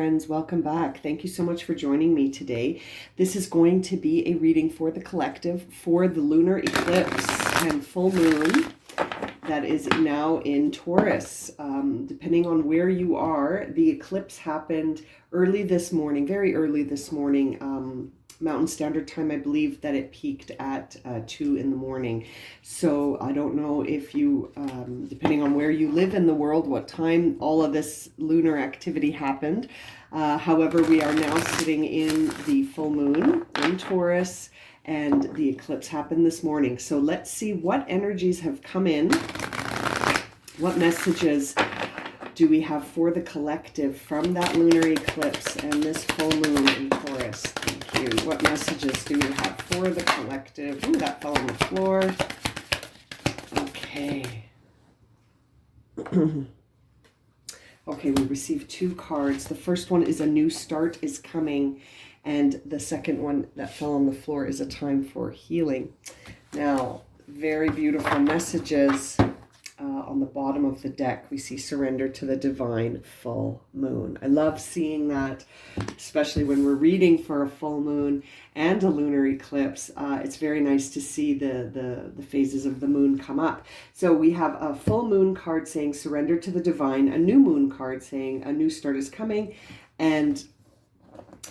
friends, welcome back. Thank you so much for joining me today. This is going to be a reading for the collective for the lunar eclipse and full moon that is now in Taurus. Depending on where you are, the eclipse happened early this morning, very early this morning, Mountain Standard Time. I believe that it peaked at 2 in the morning. So I don't know if you, depending on where you live in the world, what time all of this lunar activity happened. However, we are now sitting in the full moon in Taurus, and the eclipse happened this morning. So let's see what energies have come in. What messages do we have for the collective from that lunar eclipse and this full moon in Taurus? Thank you. What messages do we have for the collective? Ooh, that fell on the floor. Okay. Okay, we received 2 cards. The first one is a new start is coming. And the second one that fell on the floor is a time for healing. Now, very beautiful messages. On the bottom of the deck, we see surrender to the divine full moon. I love seeing that, especially when we're reading for a full moon and a lunar eclipse. It's very nice to see the phases of the moon come up. So we have a full moon card saying surrender to the divine, a new moon card saying a new start is coming, and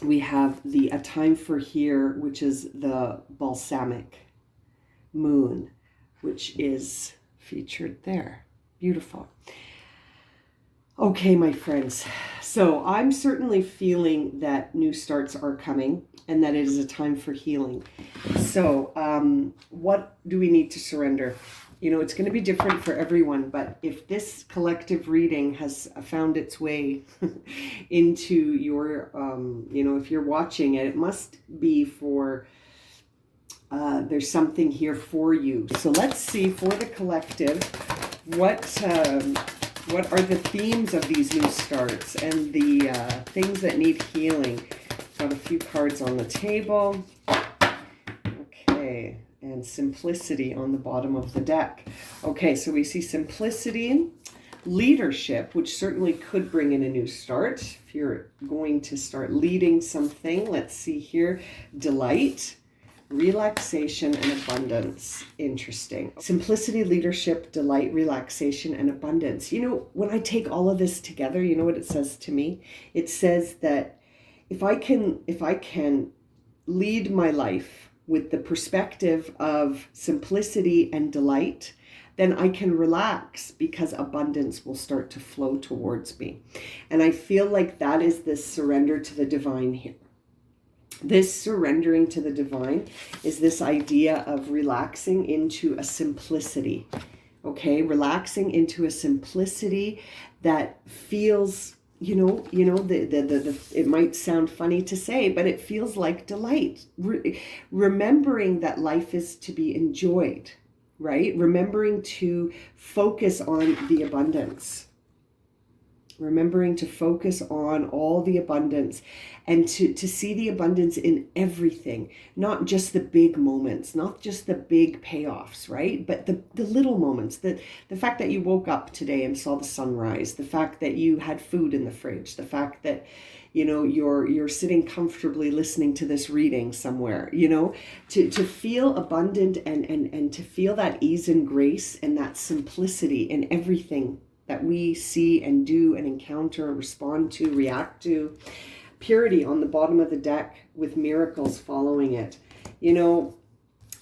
we have a time for here, which is the balsamic moon, which is featured there. Beautiful. Okay, my friends. So I'm certainly feeling that new starts are coming and that it is a time for healing. So what do we need to surrender? You know, it's going to be different for everyone, but if this collective reading has found its way into your, you know, if you're watching it, it must be for, there's something here for you. So let's see for the collective, what are the themes of these new starts and the things that need healing? Got a few cards on the table. Okay. And simplicity on the bottom of the deck. Okay, so we see simplicity, leadership, which certainly could bring in a new start. If you're going to start leading something, let's see here, delight, relaxation, and abundance. Interesting. Simplicity, leadership, delight, relaxation, and abundance. You know, when I take all of this together, you know what it says to me? It says that if I can lead my life with the perspective of simplicity and delight, then I can relax because abundance will start to flow towards me. And I feel like that is this surrender to the divine here. This surrendering to the divine is this idea of relaxing into a simplicity, okay? Relaxing into a simplicity that feels, you know, it might sound funny to say, but it feels like delight. Remembering that life is to be enjoyed, right? Remembering to focus on the abundance. Remembering to focus on all the abundance and to see the abundance in everything, not just the big moments, not just the big payoffs, right? But the little moments, the fact that you woke up today and saw the sunrise, the fact that you had food in the fridge, the fact that, you know, you're sitting comfortably listening to this reading somewhere, you know, to feel abundant and to feel that ease and grace and that simplicity in everything that we see and do and encounter, respond to, react to. Purity on the bottom of the deck with miracles following it. You know,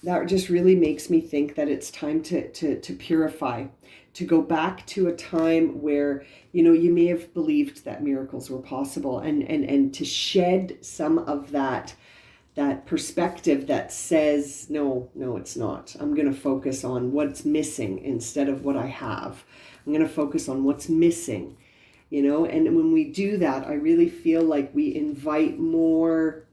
that just really makes me think that it's time to purify, to go back to a time where, you know, you may have believed that miracles were possible and to shed some of that perspective that says, no, it's not. I'm going to focus on what's missing instead of what I have. I'm going to focus on what's missing, you know, and when we do that, I really feel like we invite more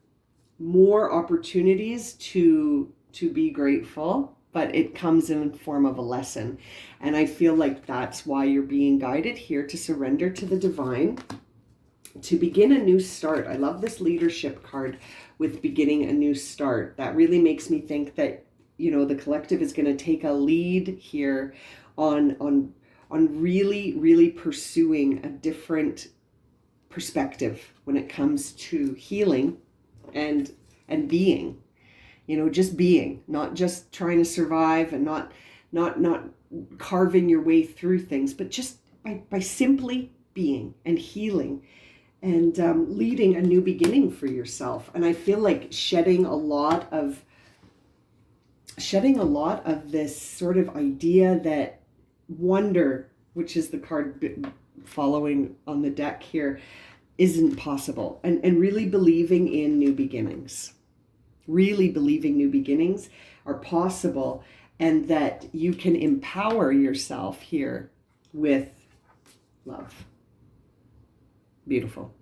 opportunities to be grateful, but it comes in form of a lesson. And I feel like that's why you're being guided here to surrender to the divine, to begin a new start. I love this leadership card with beginning a new start. That really makes me think that, you know, the collective is going to take a lead here on really pursuing a different perspective when it comes to healing and being. Just being, not just trying to survive and not carving your way through things, but just by simply being and healing and leading a new beginning for yourself. And I feel like shedding a lot of this sort of idea that wonder, which is the card following on the deck here, isn't possible, and really believing in new beginnings. Really believing new beginnings are possible, and that you can empower yourself here with love. Beautiful.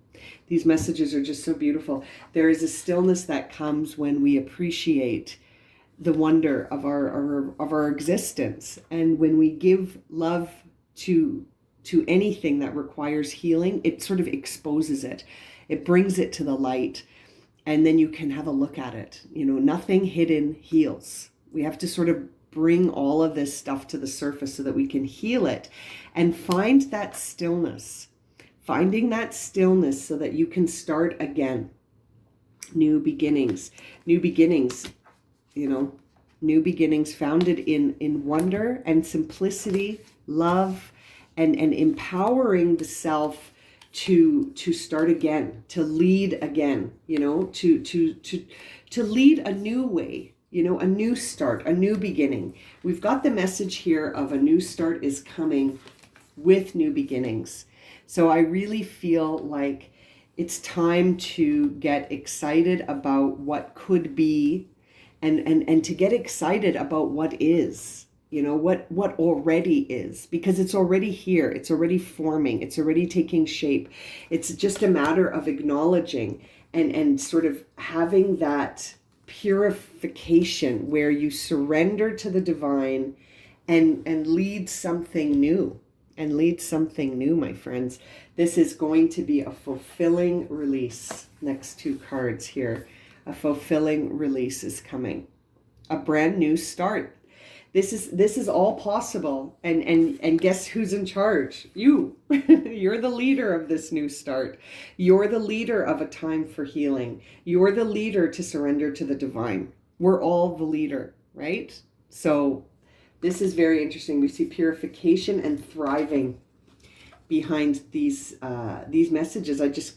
These messages are just so beautiful. There is a stillness that comes when we appreciate the wonder of our existence, and when we give love to anything that requires healing, it sort of exposes it. It brings it to the light. And then you can have a look at it. Nothing hidden heals. We have to sort of bring all of this stuff to the surface so that we can heal it and find that stillness. Finding that stillness so that you can start again. New beginnings. New beginnings, new beginnings founded in wonder and simplicity, love, and empowering the self to start again, to lead again, to lead a new way, a new start, a new beginning. We've got the message here of a new start is coming with new beginnings. So I really feel like it's time to get excited about what could be, and to get excited about what is. What already is, because it's already here. It's already forming. It's already taking shape. It's just a matter of acknowledging and sort of having that purification where you surrender to the divine and lead something new. And lead something new, my friends. This is going to be a fulfilling release. Next two cards here. A fulfilling release is coming. A brand new start. This is all possible, and guess who's in charge? You. You're the leader of this new start. You're the leader of a time for healing. You're the leader to surrender to the divine. We're all the leader, right? So this is very interesting. We see purification and thriving behind these messages. I just,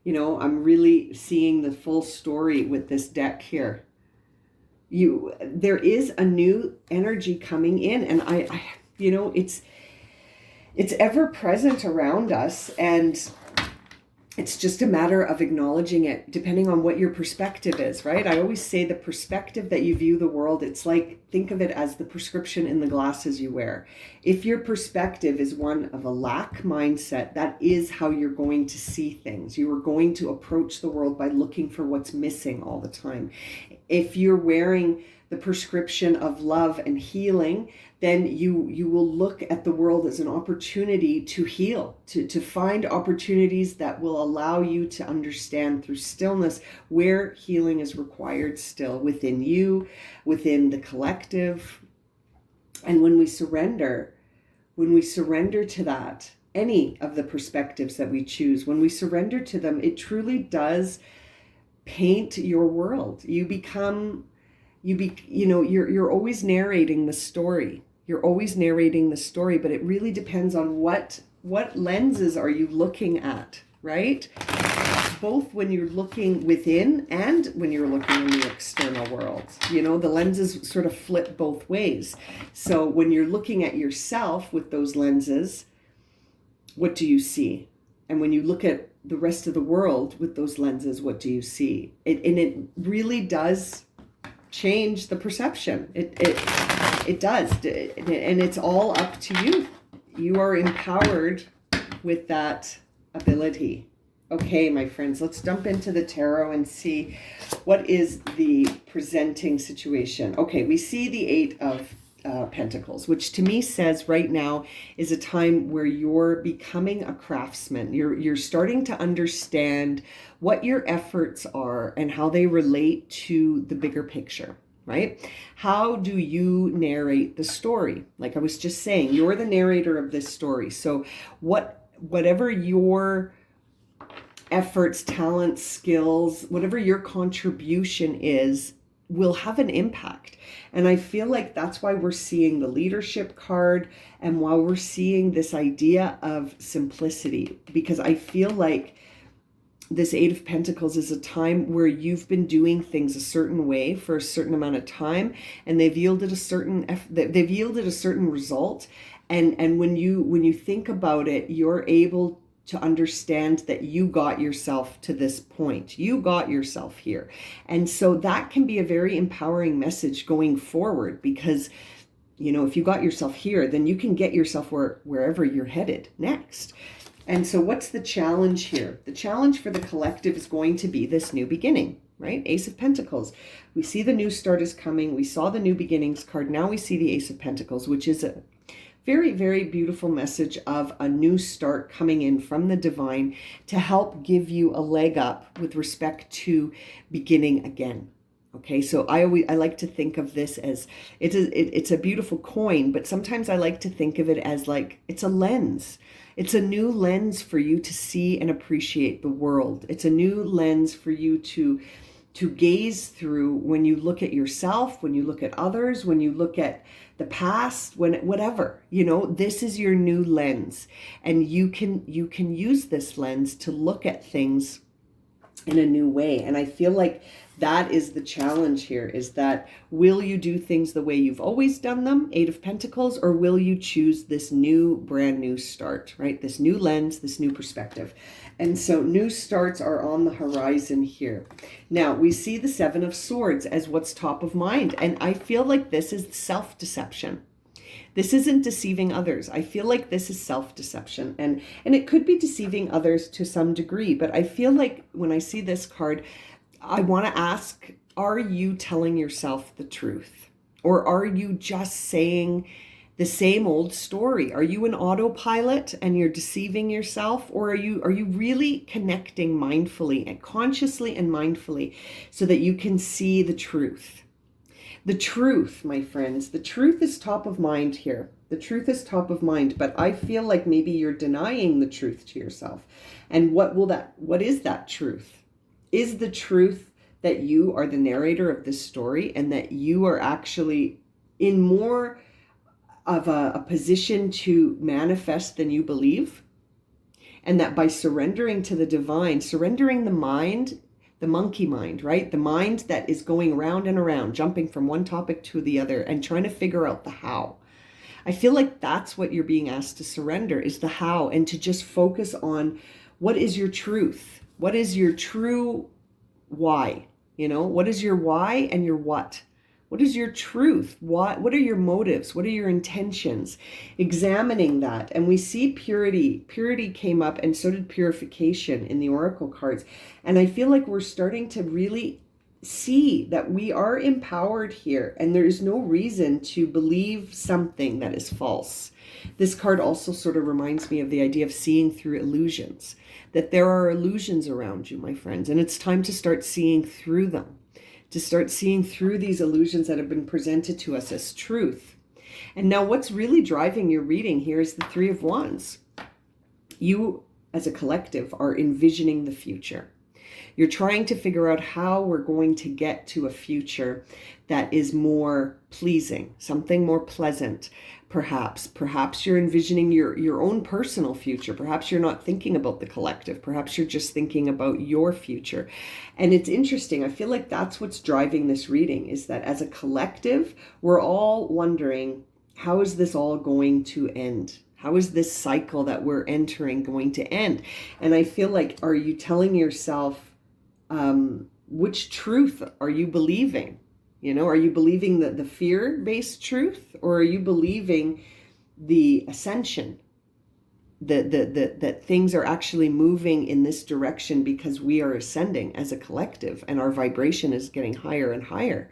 I'm really seeing the full story with this deck here. There is a new energy coming in, and I it's ever present around us, and it's just a matter of acknowledging it, depending on what your perspective is, right? I always say the perspective that you view the world, it's like, think of it as the prescription in the glasses you wear. If your perspective is one of a lack mindset, that is how you're going to see things. You are going to approach the world by looking for what's missing all the time. If you're wearing the prescription of love and healing, then you will look at the world as an opportunity to heal, to find opportunities that will allow you to understand through stillness where healing is required still within you, within the collective. And when we surrender to that, any of the perspectives that we choose, when we surrender to them, it truly does paint your world. You're always narrating the story. You're always narrating the story, but it really depends on what lenses are you looking at, right? Both when you're looking within and when you're looking in the external world. The lenses sort of flip both ways. So when you're looking at yourself with those lenses, what do you see? And when you look at the rest of the world with those lenses, what do you see? It really does change the perception. It does, and it's all up to you. You are empowered with that ability. Okay, my friends, let's jump into the tarot and see what is the presenting situation. Okay, we see the Eight of Pentacles, which to me says right now is a time where you're becoming a craftsman. You're starting to understand what your efforts are and how they relate to the bigger picture, right? How do you narrate the story? Like I was just saying, you're the narrator of this story. So whatever your efforts, talents, skills, whatever your contribution is, will have an impact. And I feel like that's why we're seeing the leadership card and why we're seeing this idea of simplicity, because I feel like this Eight of Pentacles is a time where you've been doing things a certain way for a certain amount of time, and they've yielded a certain result. And when you think about it, you're able to understand that you got yourself to this point. You got yourself here. And so that can be a very empowering message going forward, because if you got yourself here, then you can get yourself wherever you're headed next. And so what's the challenge here? The challenge for the collective is going to be this new beginning, right? Ace of Pentacles. We see the new start is coming. We saw the new beginnings card. Now we see the Ace of Pentacles, which is a very, very beautiful message of a new start coming in from the divine to help give you a leg up with respect to beginning again. Okay, so I like to think of this as it's a beautiful coin, but sometimes I like to think of it as like it's a lens. It's a new lens for you to see and appreciate the world. It's a new lens for you to gaze through when you look at yourself, when you look at others, when you look at the past, whatever, this is your new lens, and you can use this lens to look at things in a new way. And I feel like that is the challenge here, is that will you do things the way you've always done them, Eight of Pentacles, or will you choose this new, brand new start, right? This new lens, this new perspective. And so new starts are on the horizon here. Now we see the Seven of Swords as what's top of mind. And I feel like this is self-deception. This isn't deceiving others. I feel like this is self-deception, and it could be deceiving others to some degree, but I feel like when I see this card, I want to ask, are you telling yourself the truth? Or are you just saying the same old story? Are you an autopilot and you're deceiving yourself? Or are you really connecting mindfully and consciously and mindfully so that you can see the truth? The truth, my friends, the truth is top of mind here. The truth is top of mind, but I feel like maybe you're denying the truth to yourself. And what is that truth? Is the truth that you are the narrator of this story and that you are actually in more of a position to manifest than you believe? And that by surrendering to the divine, surrendering the mind, the monkey mind, right? The mind that is going round and around, jumping from one topic to the other and trying to figure out the how. I feel like that's what you're being asked to surrender, is the how, and to just focus on what is your truth? What is your true why? What is your why and your what? What is your truth? What are your motives? What are your intentions? Examining that. And we see purity. Purity came up, and so did purification in the oracle cards. And I feel like we're starting to really see that we are empowered here, and there is no reason to believe something that is false. This card also sort of reminds me of the idea of seeing through illusions, that there are illusions around you, my friends, and it's time to start seeing through them, to start seeing through these illusions that have been presented to us as truth. And now what's really driving your reading here is the Three of Wands. You, as a collective, are envisioning the future. You're trying to figure out how we're going to get to a future that is more pleasing, something more pleasant, perhaps. Perhaps you're envisioning your own personal future. Perhaps you're not thinking about the collective. Perhaps you're just thinking about your future. And it's interesting. I feel like that's what's driving this reading, is that as a collective, we're all wondering, how is this all going to end? How is this cycle that we're entering going to end? And I feel like, are you telling yourself, which truth are you believing? Are you believing the fear-based truth, or are you believing the ascension? That things are actually moving in this direction because we are ascending as a collective and our vibration is getting higher and higher?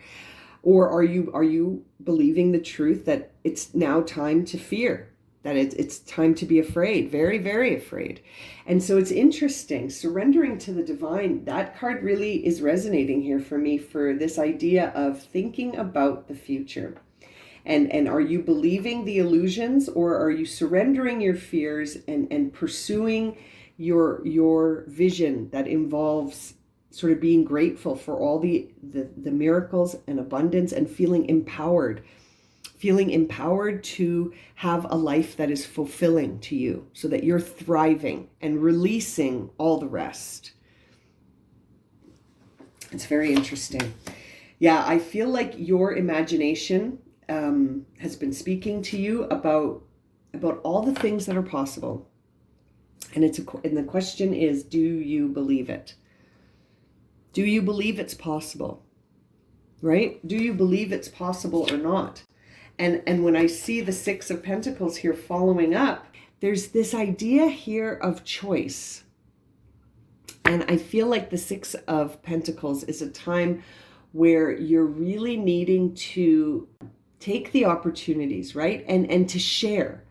Or are you believing the truth that it's now time to fear? That it's time to be afraid, very, very afraid. And so it's interesting, surrendering to the divine, that card really is resonating here for me, for this idea of thinking about the future. And are you believing the illusions, or are you surrendering your fears and pursuing your vision that involves sort of being grateful for all the miracles and abundance, and feeling empowered to have a life that is fulfilling to you, so that you're thriving and releasing all the rest. It's very interesting. Yeah, I feel like your imagination has been speaking to you about all the things that are possible. And the question is, do you believe it? Do you believe it's possible? Right? Do you believe it's possible or not? And when I see the Six of Pentacles here following up, there's this idea here of choice. And I feel like the Six of Pentacles is a time where you're really needing to take the opportunities, right? And to share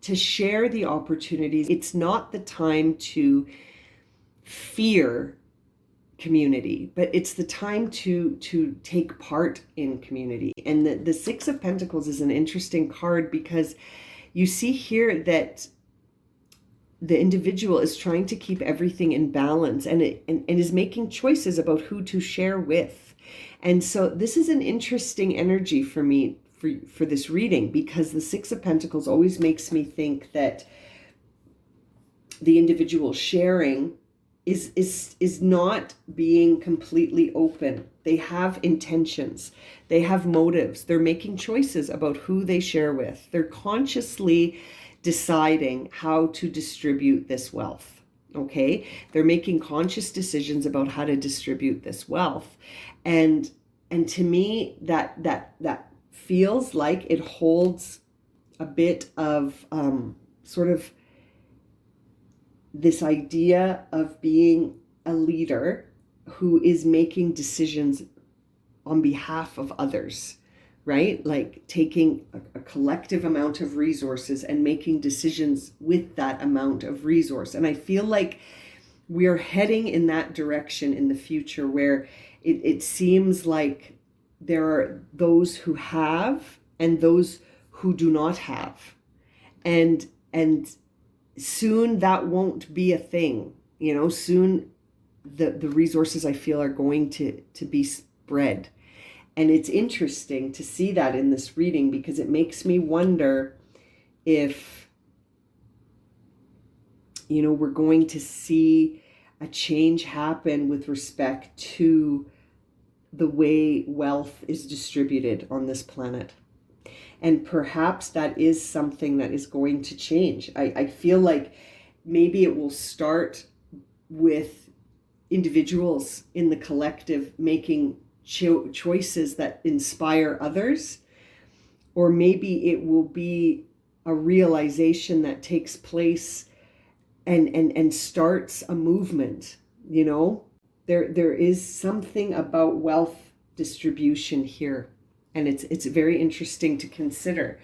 the opportunities. It's not the time to fear community, but it's the time to take part in community. And the Six of Pentacles is an interesting card, because you see here that the individual is trying to keep everything in balance, and is making choices about who to share with. And so this is an interesting energy for me for this reading, because the Six of Pentacles always makes me think that the individual sharing is not being completely open. They have intentions. They have motives. They're making choices about who they share with. They're consciously deciding how to distribute this wealth. Okay? They're making conscious decisions about how to distribute this wealth. And to me, that feels like it holds a bit of sort of this idea of being a leader who is making decisions on behalf of others, right? Like taking a collective amount of resources and making decisions with that amount of resource. And I feel like we are heading in that direction in the future, where it seems like there are those who have and those who do not have. And soon that won't be a thing. Soon the resources, I feel, are going to be spread. And it's interesting to see that in this reading, because it makes me wonder if, we're going to see a change happen with respect to the way wealth is distributed on this planet. And perhaps that is something that is going to change. I feel like maybe it will start with individuals in the collective making choices that inspire others. Or maybe it will be a realization that takes place and starts a movement. There is something about wealth distribution here. And it's very interesting to consider.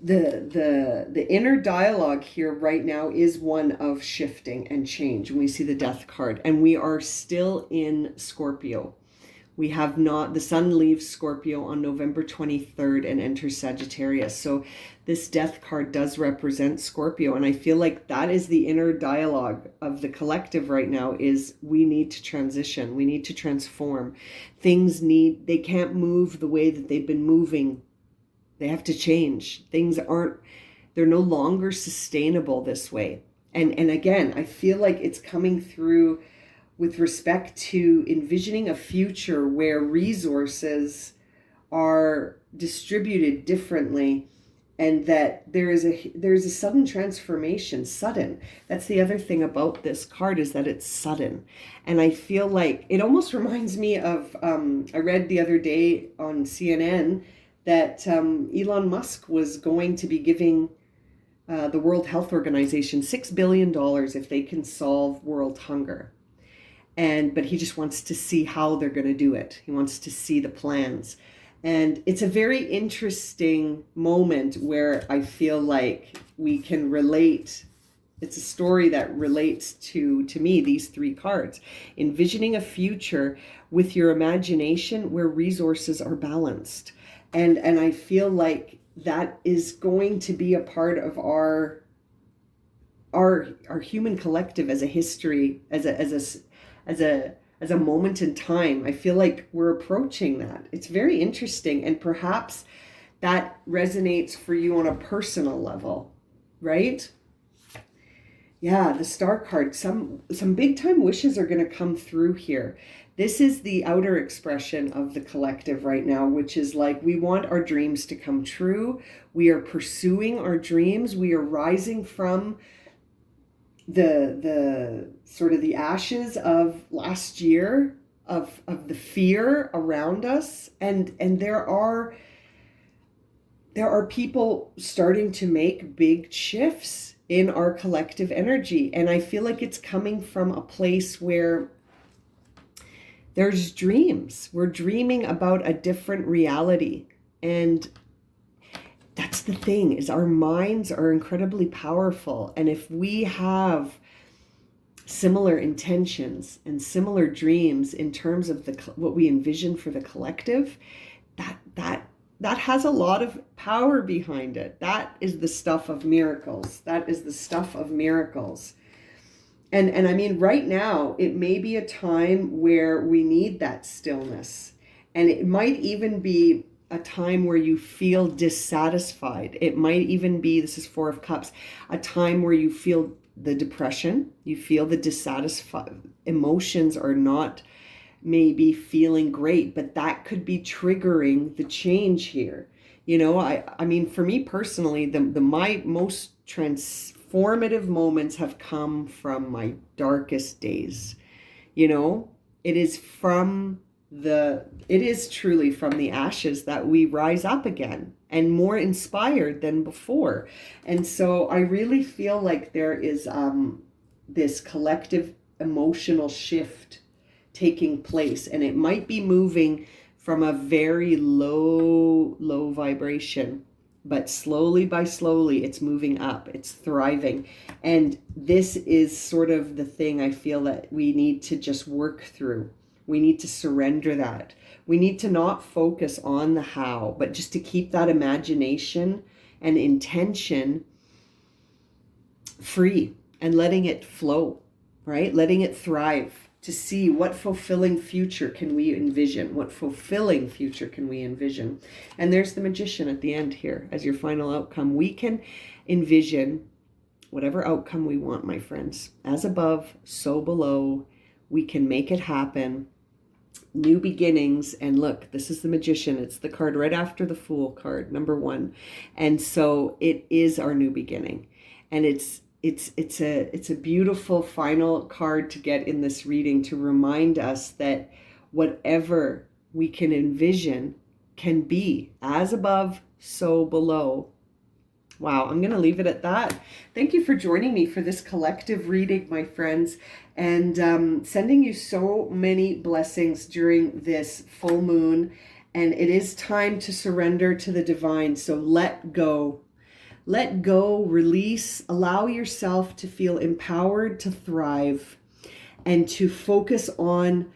The inner dialogue here right now is one of shifting and change. And we see the Death card, and we are still in Scorpio. We have not, the sun leaves Scorpio on November 23rd and enters Sagittarius. So this Death card does represent Scorpio. And I feel like that is the inner dialogue of the collective right now, is we need to transition. We need to transform. They can't move the way that they've been moving. They have to change. They're no longer sustainable this way. And again, I feel like it's coming through with respect to envisioning a future where resources are distributed differently, and that there's a sudden transformation. Sudden. That's the other thing about this card, is that it's sudden. And I feel like it almost reminds me of, I read the other day on CNN that Elon Musk was going to be giving the World Health Organization $6 billion if they can solve world hunger. But he just wants to see how they're going to do it. He wants to see the plans. And it's a very interesting moment where I feel like we can relate. It's a story that relates to me, these three cards. Envisioning a future with your imagination where resources are balanced. And I feel like that is going to be a part of our our human collective as a history, as a moment in time. I feel like we're approaching that. It's very interesting, and perhaps that resonates for you on a personal level, right? Yeah, the star card. Some big time wishes are going to come through here. This is the outer expression of the collective right now, which is like we want our dreams to come true. We are pursuing our dreams. We are rising from the sort of the ashes of last year, of the fear around us, and there are people starting to make big shifts in our collective energy, and I feel like it's coming from a place where there's dreams. We're dreaming about a different reality, and that's the thing, is our minds are incredibly powerful. And if we have similar intentions and similar dreams in terms of what we envision for the collective, that has a lot of power behind it. That is the stuff of miracles. That is the stuff of miracles. And I mean, right now, it may be a time where we need that stillness. And it might even be a time where you feel dissatisfied. It might even be, this is Four of Cups, a time where you feel the depression, you feel the dissatisfied emotions are not maybe feeling great, but that could be triggering the change here. You know, I mean, for me personally, my most transformative moments have come from my darkest days. You know, it is truly from the ashes that we rise up again, and more inspired than before. And so I really feel like there is this collective emotional shift taking place, and it might be moving from a very low vibration, but slowly it's moving up, it's thriving. And this is sort of the thing I feel that we need to just work through. We need to surrender that. We need to not focus on the how, but just to keep that imagination and intention free and letting it flow, right? Letting it thrive, to see what fulfilling future can we envision. What fulfilling future can we envision? And there's the Magician at the end here as your final outcome. We can envision whatever outcome we want, my friends. As above, so below. We can make it happen. New beginnings. And look, this is the Magician. It's the card right after the Fool card, number 1. And so it is our new beginning. And it's a beautiful final card to get in this reading, to remind us that whatever we can envision can be as above, so below. Wow, I'm going to leave it at that. Thank you for joining me for this collective reading, my friends, and sending you so many blessings during this full moon. And it is time to surrender to the divine. So let go. Let go, release, allow yourself to feel empowered to thrive and to focus on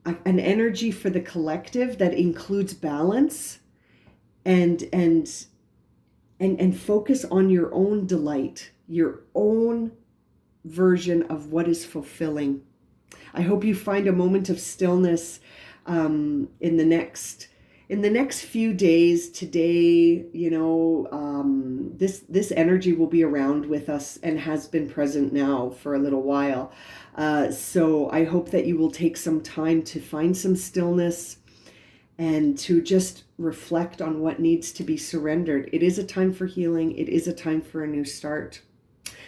an energy for the collective that includes balance and focus on your own delight, your own version of what is fulfilling. I hope you find a moment of stillness in the next few days. Today, you know, this energy will be around with us and has been present now for a little while. So I hope that you will take some time to find some stillness and to just reflect on what needs to be surrendered. It is a time for healing. It is a time for a new start.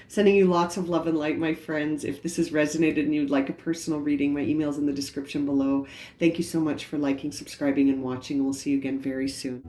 Sending you lots of love and light, my friends. If this has resonated and you'd like a personal reading, my email's in the description below. Thank you so much for liking, subscribing, and watching. We'll see you again very soon.